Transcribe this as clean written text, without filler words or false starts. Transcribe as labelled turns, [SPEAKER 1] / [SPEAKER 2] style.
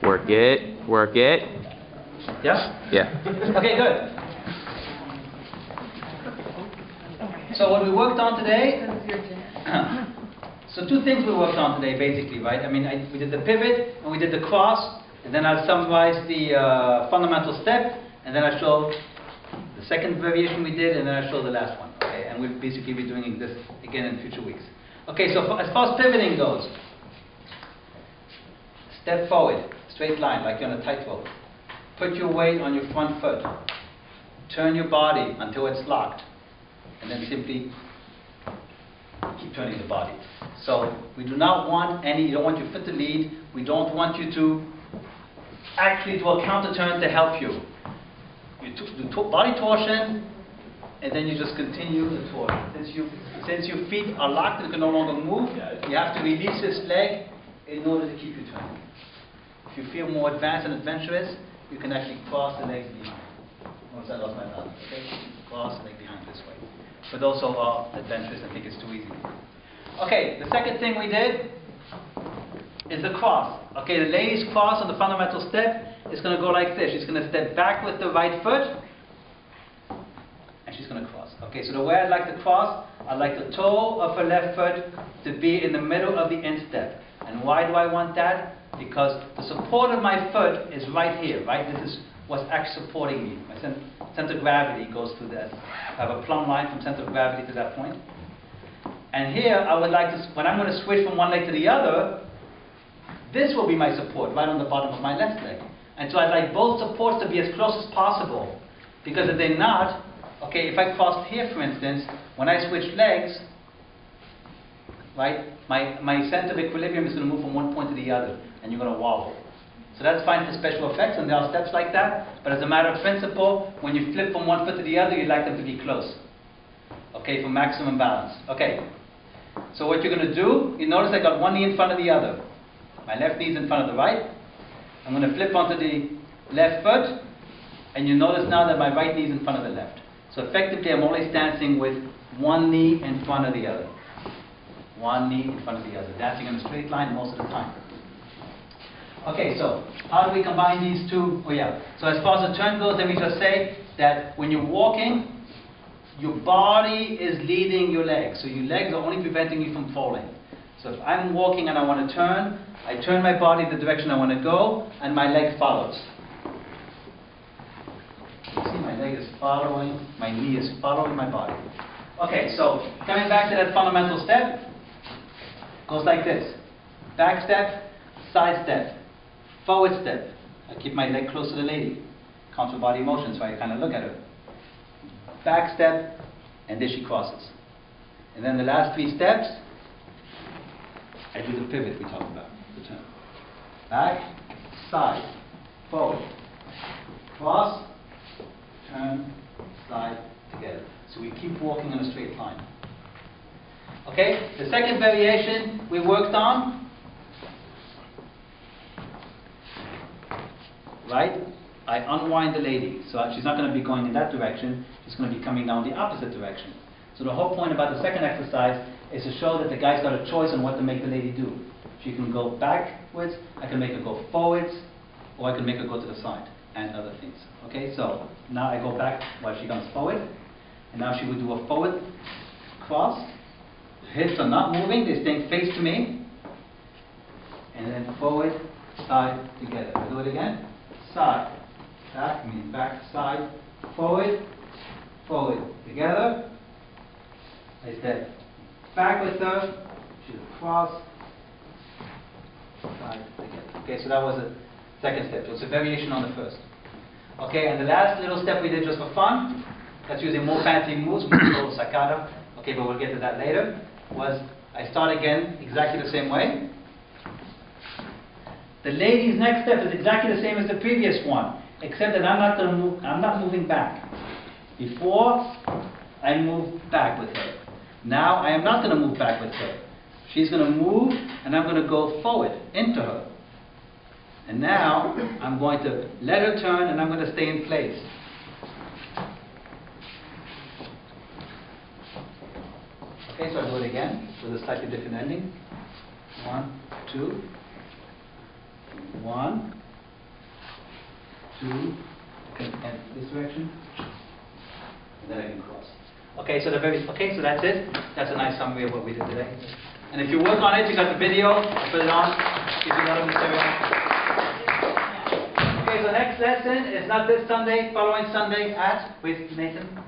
[SPEAKER 1] Work it. Work it.
[SPEAKER 2] Yeah?
[SPEAKER 1] Yeah.
[SPEAKER 2] Okay, good. So what we worked on today, so two things we worked on today basically, right? I mean, we did the pivot and we did the cross, and then I summarized the fundamental step, and then I showed the second variation we did, and then I showed the last one. Okay, and we'll basically be doing this again in future weeks. Okay, so as far as pivoting goes, step forward, straight line, like you're on a tightrope. Put your weight on your front foot. Turn your body until it's locked. And then simply keep turning the body. So we do not want you don't want your foot to lead. We don't want you to actually do a counter turn to help you. You do body torsion, and then you just continue the torsion. Since your feet are locked and can no longer move, you have to release this leg in order to keep you turning. If you feel more advanced and adventurous, you can actually cross the legs behind. Notice I lost my balance. Okay? Cross the leg behind this way. For those who are adventurous and think it's too easy. Okay, the second thing we did is the cross. Okay, the lady's cross on the fundamental step is going to go like this. She's going to step back with the right foot, and she's going to cross. Okay, so the way I'd like to cross, I'd like the toe of her left foot to be in the middle of the instep. And why do I want that? Because the support of my foot is right here, right? This is what's actually supporting me. My center of gravity goes through that. I have a plumb line from center of gravity to that point. And here, I would like to, when I'm going to switch from one leg to the other, this will be my support, right on the bottom of my left leg. And so I'd like both supports to be as close as possible. Because if they're not, okay, if I crossed here, for instance, when I switch legs, right, my center of equilibrium is going to move from one point to the other, and you're going to wobble. So that's fine for special effects, and there are steps like that. But as a matter of principle, when you flip from one foot to the other, you like them to be close. Okay, for maximum balance. Okay. So what you're going to do, you notice I got one knee in front of the other. My left knee is in front of the right. I'm going to flip onto the left foot, and you notice now that my right knee is in front of the left. So effectively, I'm always dancing with one knee in front of the other. One knee in front of the other. Dancing in a straight line most of the time. Okay, so how do we combine these two? Oh yeah. So as far as the turn goes, let me just say that when you're walking, your body is leading your legs. So your legs are only preventing you from falling. So if I'm walking and I want to turn, I turn my body the direction I want to go, and my leg follows. See, my leg is following, my knee is following my body. Okay, so coming back to that fundamental step, goes like this. Back step, side step, forward step. I keep my leg close to the lady. Counter body motion, so I kind of look at her. Back step, and there she crosses. And then the last three steps, I do the pivot we talked about, the turn. Back, side, forward, cross, turn, slide, together. So we keep walking in a straight line. Okay, the second variation we worked on, right? I unwind the lady. So she's not going to be going in that direction, she's going to be coming down the opposite direction. So the whole point about the second exercise is to show that the guy's got a choice on what to make the lady do. She can go backwards, I can make her go forwards, or I can make her go to the side, and other things. Okay, so now I go back while she comes forward, and now she would do a forward cross. Hips are not moving, they're staying face to me, and then forward, side, together. I'll do it again. Side, back, means back, side, forward, forward, together. I step back with her, she'll cross, side, together. Okay, so that was the second step. So it's a variation on the first. Okay, and the last little step we did just for fun, that's using more fancy moves, we call saccada. Okay, but we'll get to that later. Was I start again exactly the same way. The lady's next step is exactly the same as the previous one, except that I'm not moving back. Before, I moved back with her. Now I am not going to move back with her. She's going to move, and I'm going to go forward into her. And now I'm going to let her turn, and I'm going to stay in place. Okay, so I'll do it again with a slightly different ending. 1, 2, 1, 2, and this direction, and then I can cross. Okay, so so that's it. That's a nice summary of what we did today. And if you work on it, you got the video, put it on, if you got the material. Okay, so next lesson is not this Sunday, following Sunday with Nathan.